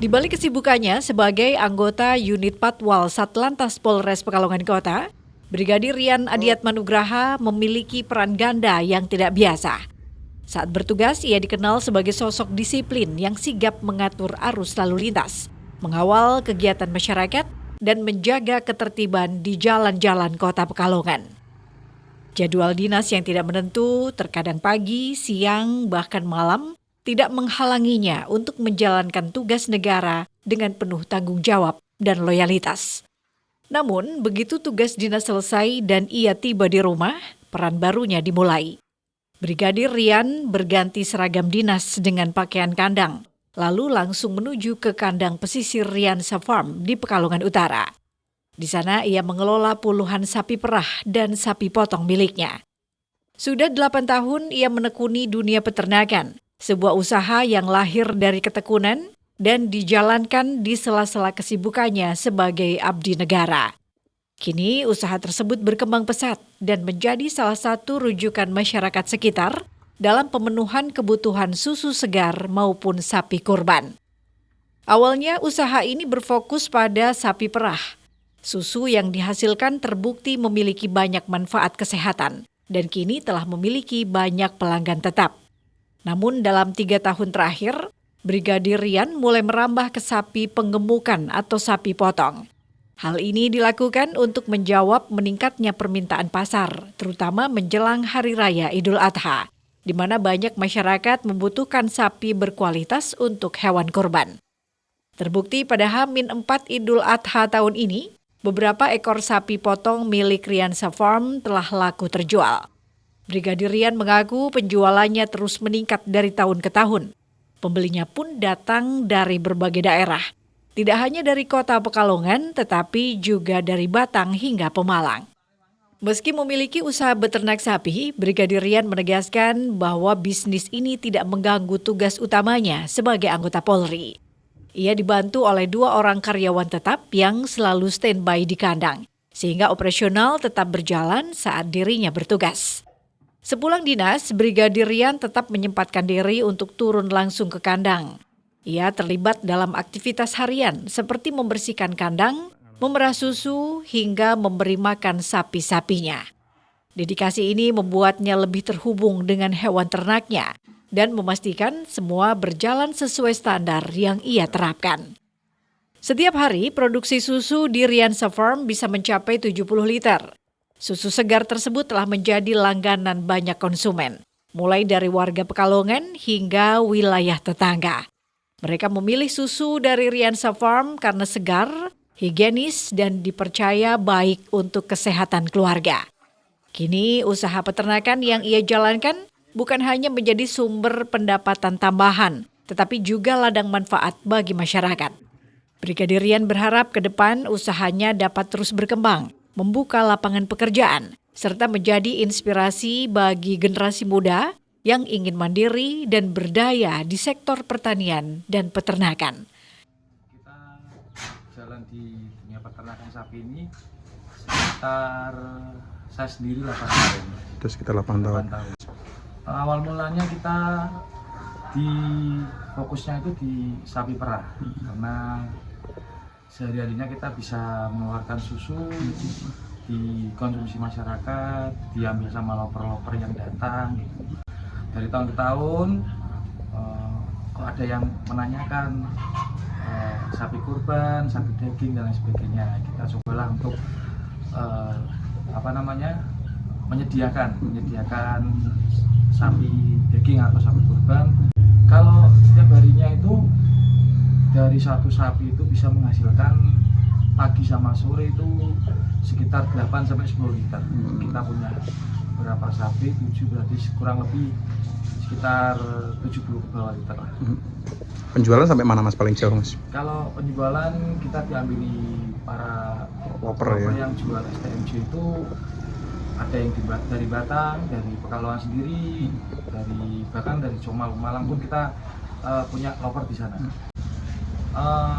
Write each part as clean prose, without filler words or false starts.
Di balik kesibukannya sebagai anggota unit Patwal Satlantas Polres Pekalongan Kota, Brigadir Rian Adiatmanugraha memiliki peran ganda yang tidak biasa. Saat bertugas, ia dikenal sebagai sosok disiplin yang sigap mengatur arus lalu lintas, mengawal kegiatan masyarakat, dan menjaga ketertiban di jalan-jalan kota Pekalongan. Jadwal dinas yang tidak menentu, terkadang pagi, siang, bahkan malam, tidak menghalanginya untuk menjalankan tugas negara dengan penuh tanggung jawab dan loyalitas. Namun, begitu tugas dinas selesai dan ia tiba di rumah, peran barunya dimulai. Brigadir Rian berganti seragam dinas dengan pakaian kandang, lalu langsung menuju ke kandang pesisir Riansa Farm di Pekalongan Utara. Di sana ia mengelola puluhan sapi perah dan sapi potong miliknya. Sudah 8 tahun ia menekuni dunia peternakan, sebuah usaha yang lahir dari ketekunan dan dijalankan di sela-sela kesibukannya sebagai abdi negara. Kini usaha tersebut berkembang pesat dan menjadi salah satu rujukan masyarakat sekitar dalam pemenuhan kebutuhan susu segar maupun sapi kurban. Awalnya usaha ini berfokus pada sapi perah. Susu yang dihasilkan terbukti memiliki banyak manfaat kesehatan dan kini telah memiliki banyak pelanggan tetap. Namun dalam 3 tahun terakhir, Brigadir Rian mulai merambah ke sapi penggemukan atau sapi potong. Hal ini dilakukan untuk menjawab meningkatnya permintaan pasar, terutama menjelang Hari Raya Idul Adha, di mana banyak masyarakat membutuhkan sapi berkualitas untuk hewan kurban. Terbukti pada H-4 Idul Adha tahun ini, beberapa ekor sapi potong milik Riansa Farm telah laku terjual. Brigadir Rian mengaku penjualannya terus meningkat dari tahun ke tahun. Pembelinya pun datang dari berbagai daerah. Tidak hanya dari kota Pekalongan, tetapi juga dari Batang hingga Pemalang. Meski memiliki usaha beternak sapi, Brigadir Rian menegaskan bahwa bisnis ini tidak mengganggu tugas utamanya sebagai anggota Polri. Ia dibantu oleh 2 orang karyawan tetap yang selalu standby di kandang, sehingga operasional tetap berjalan saat dirinya bertugas. Sepulang dinas, Brigadir Rian tetap menyempatkan diri untuk turun langsung ke kandang. Ia terlibat dalam aktivitas harian seperti membersihkan kandang, memerah susu, hingga memberi makan sapi-sapinya. Dedikasi ini membuatnya lebih terhubung dengan hewan ternaknya dan memastikan semua berjalan sesuai standar yang ia terapkan. Setiap hari, produksi susu di Riansa Farm bisa mencapai 70 liter. Susu segar tersebut telah menjadi langganan banyak konsumen, mulai dari warga Pekalongan hingga wilayah tetangga. Mereka memilih susu dari Riansa Farm karena segar, higienis, dan dipercaya baik untuk kesehatan keluarga. Kini usaha peternakan yang ia jalankan bukan hanya menjadi sumber pendapatan tambahan, tetapi juga ladang manfaat bagi masyarakat. Brigadir Rian berharap ke depan usahanya dapat terus berkembang, membuka lapangan pekerjaan, serta menjadi inspirasi bagi generasi muda yang ingin mandiri dan berdaya di sektor pertanian dan peternakan. Kita jalan di dunia peternakan sapi ini sekitar saya sendiri 8 tahun. Itu sekitar 8 tahun. Awal mulanya kita fokusnya itu di sapi perah, karena sehari-harinya kita bisa mengeluarkan susu, dikonsumsi masyarakat, diambil sama loper-loper yang datang. Dari tahun ke tahun, kok ada yang menanyakan sapi kurban, sapi daging dan lain sebagainya. Kita cobalah untuk menyediakan sapi daging atau sapi kurban. Kalau setiap harinya itu dari satu sapi itu bisa menghasilkan pagi sama sore itu sekitar 8-10 liter. Kita punya berapa sapi, 7 berarti kurang lebih sekitar 70 ke bawah liter lah. Penjualan sampai mana Mas paling jauh Mas? Kalau penjualan kita diambili para Loper ya? Yang jual STMJ itu ada yang dari Batang, dari Pekalongan sendiri, bahkan dari Comal, Malang pun kita punya loper di sana.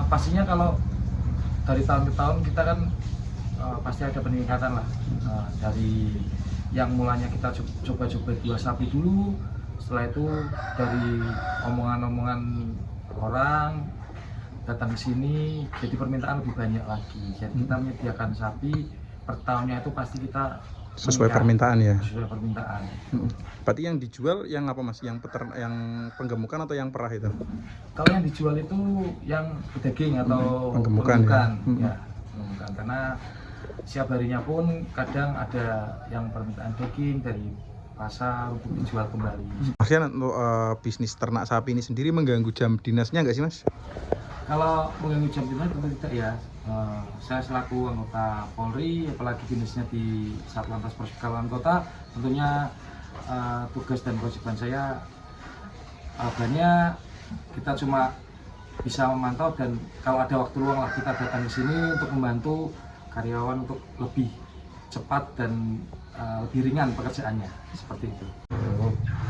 Pastinya kalau dari tahun ke tahun kita kan pasti ada peningkatan lah. Dari yang mulanya kita coba-coba 2 sapi dulu, setelah itu dari omongan-omongan orang datang ke sini jadi permintaan lebih banyak lagi. Jadi kita menyediakan sapi per tahunnya itu pasti kita Sesuai meningkat. permintaan ya. Sesuai permintaan. Berarti yang dijual yang apa Mas? Yang yang penggemukan atau yang perah itu? Kalau yang dijual itu yang daging atau Penggemukan ya? Ya, penggemukan. Karena siap harinya pun kadang ada yang permintaan daging dari pasar untuk dijual kembali. Maksudnya untuk bisnis ternak sapi ini sendiri mengganggu jam dinasnya nggak sih Mas? Kalau mengganggu jam dinas tentu tidak ya. Saya selaku anggota Polri, apalagi dinasnya di Satlantas Persekalawan Kota, tentunya tugas dan kewajiban saya banyak. Kita cuma bisa memantau dan kalau ada waktu luang lah kita datang ke sini untuk membantu karyawan untuk lebih cepat dan lebih ringan pekerjaannya, seperti itu.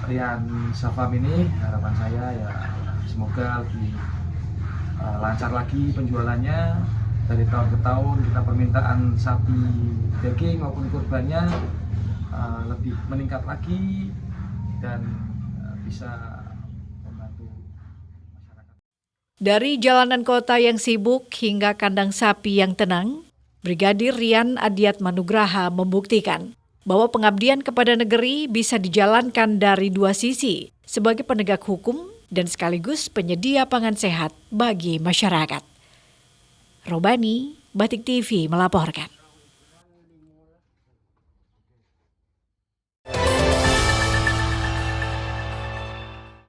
Rian Safam ini harapan saya ya semoga lebih lancar lagi penjualannya. Dari tahun ke tahun kita permintaan sapi daging maupun kurbannya lebih meningkat lagi dan bisa membantu masyarakat. Dari jalanan kota yang sibuk hingga kandang sapi yang tenang, Brigadir Rian Adiatmanugraha membuktikan bahwa pengabdian kepada negeri bisa dijalankan dari dua sisi, sebagai penegak hukum dan sekaligus penyedia pangan sehat bagi masyarakat. Robani, Batik TV melaporkan.